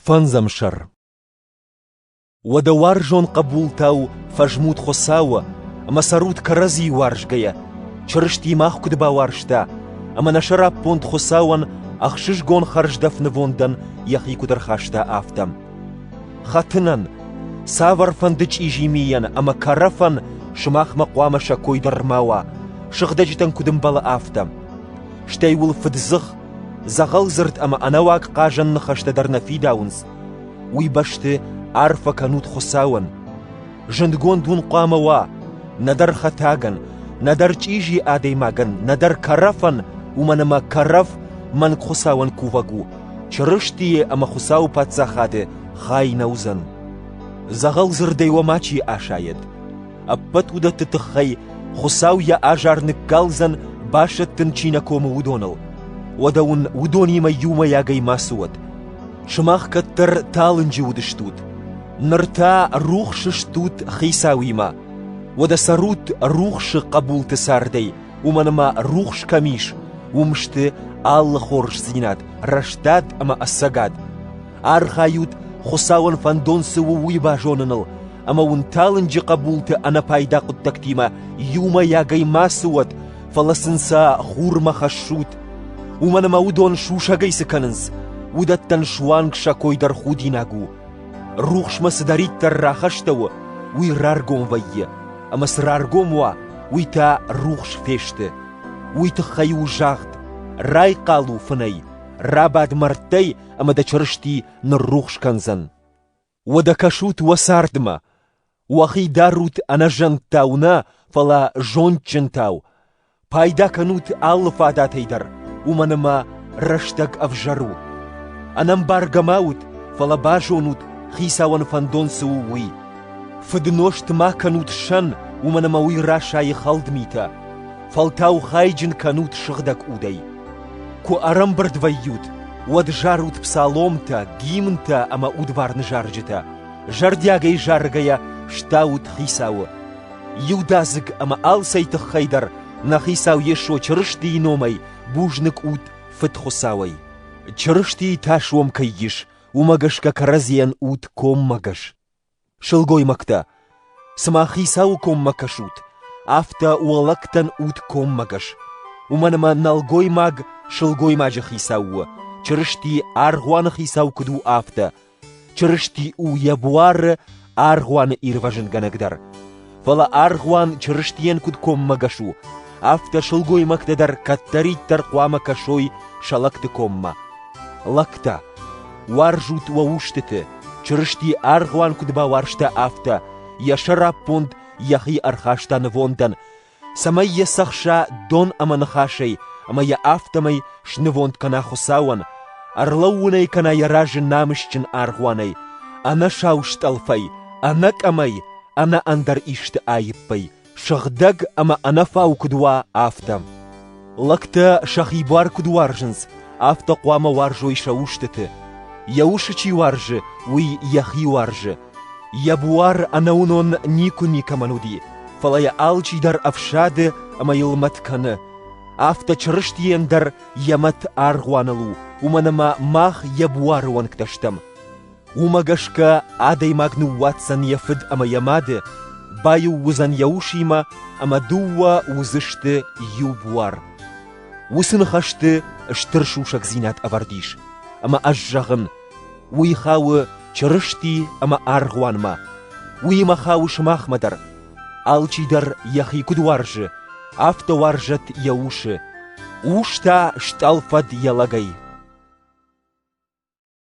فانزمشر ودوار جون قبول تاو فجمود خساوة اما سرود كرزي وارش جيا چرشتي ماخ كدبا وارشتا اما نشرا بوند خساوان اخشش جون خرج دفن وندن يخي كدر خاشتا افتم خاتنن ساور فندج ايجيميا اما كرفن شماخ مقوام شاكوي درماوا شغدجتن كدم بلا افتم شتايول فدزخ زغل زرت اما انواق قاجن نخشت درنا في داونز ويبشت عارفة كانوت خساون جندگون دون قاموا ندر خطاغن ندر چيجي آدي ماغن ندر كرفن ومنما كرف من خساون كوفاغو چرشتي اما خساو پاتزاخاده خاي نوزن زغل زردي وماچي آشايد ابت ودا تتخي خساو يا آجار نقالزن باشت تنچينا كوم ودونل ودون ودوني ما يوما ياغي ماسود شماخ كتر تالنجي ودشتود نرتا روخش شتوت خيساويما ودا سروت روخش قبول تساردي ومنما روخش كميش ومشت آل خورش زينات رشتاد اما الساقاد ارخايوت خساون فاندون سوو ويباجوننل اما ونتالنجي قبولت انا بايدا قد تكتيما يوما ياغي ماسود فلسنسا خورما خشوت ومنما ودون شوشا جاي سكننز ودا تنشوانك شاكوي در خودي ناغو روخش مسداريت تراخشتو وي رارغوم وي اما سرارغوم وي تا روخش فيشت وي تخيو جاغد راي قالو فني راباد مرتي اما دا چرشتي نروخش كنزن ودا كشوت وساردما وخي داروت انا جنتاونا فلا جون چنتاو بايدا كنوت آل فادات هيدر ومنما رشتك افجرو انا مبارغماوت فلا باجونوت خيساون فاندون سووي فدنوشت ما كانوت شن ومنما وي راشاي خالد ميتا فالتاو خايجن كانوت شغدك اودي كو ارم برد ويوت ود جاروت بسالومتا جيمنتا اما اودوار نجارجتا جاردياغي جارغيا شتاوت خيساو يودازغ اما آل سيت خيدر نخيساو يشو چرشتي نومي بوجنك اود فتخساوي چرشتي تاشوم كيش ومغشكا كرزيان اود كوم مغش شلغوي مكتا سما خيساو كوم مكشوت افتا ولكتن اود كوم مغش ومنما نالغوي ماغ شلغوي ماج خيساو چرشتي ارغوان خيساو كدو افتا چرشتي او يبوار ارغوان ايرواجن غنگدر فلا ارغوان چرشتيان كد كوم مغشو افتا شلغوي مكتا در كتري ترقوام كشوي شلكت كوم لكتا وارجوت ووشتت چرشتي ارغوان كدبا وارشتا افتا يشرا بوند يخي ارخاشتا نوندن سمي يسخشا دون اما نخاشي اما يا افتمي شنوند كنا خساون ارلوني كنا يراجن نامشچن ارغواني انا شاوشت الفي انا كمي انا اندر اشت ايبي شغدق اما انا فاو كدوا افتم لكتا شخيبار كدوارجنز افتا قواما وارجوي شاوشتت يوشچي وارج وي يخي وارج يبوار اناونون نيكو نيكامانودي فلا يا الچي در افشاد اما يلمت كان افتا چرشتيان در يمت ارغوانلو ومنما ماخ يبوار وانكتشتم ومغشكا ادي ماغنو واتسن يفد اما يماد بايو وزن يوشيما اما دوا وزشت يوبوار وسن خشت اشترشوشك زينات افرديش اما اجغن وي خاو چرشتي اما ارغوان ما وي ما خاو شماخ مدر الچي در يخي كدوارج افتا وارجت يوش وشتا شتالفد يلغي